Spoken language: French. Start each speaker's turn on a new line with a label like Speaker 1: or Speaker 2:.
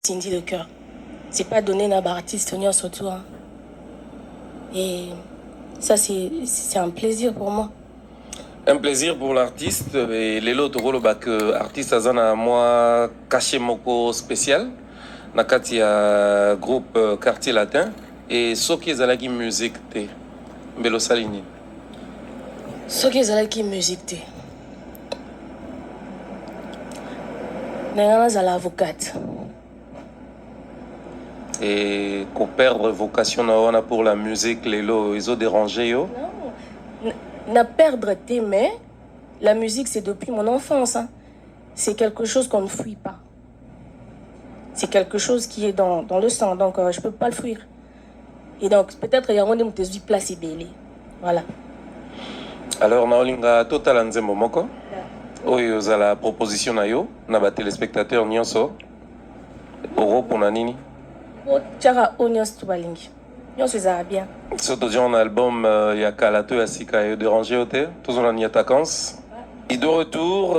Speaker 1: Cindy de cœur. C'est pas donné à artiste surtout. Hein. Et ça, c'est un plaisir pour moi.
Speaker 2: Un plaisir pour l'artiste et les autres rôles que artiste azana moi caché moko spécial nakati ya groupe Quartier Latin et soki ezalaki musique te mbelo salini
Speaker 1: soki ezalaki musique te nanga nazala avocate
Speaker 2: et ko perdre vocation na wana pour la musique lelo ezo déranger yo
Speaker 1: non. Na perdre tes mais la musique c'est depuis mon enfance hein. C'est quelque chose qu'on ne fuit pas. C'est quelque chose qui est dans le sang, donc je peux pas le fuir. Et donc peut-être il y a un des vie place belé. Voilà.
Speaker 2: Alors na olinga total nzembo moko oyo la proposition na yo na ba téléspectateurs nyonso oro pona nini
Speaker 1: o tchara onions to balingi. Nyonso ça bien.
Speaker 2: Surtout un album ya kala to ya sika yo déranger ote tous on a ni attaquance. Et de retour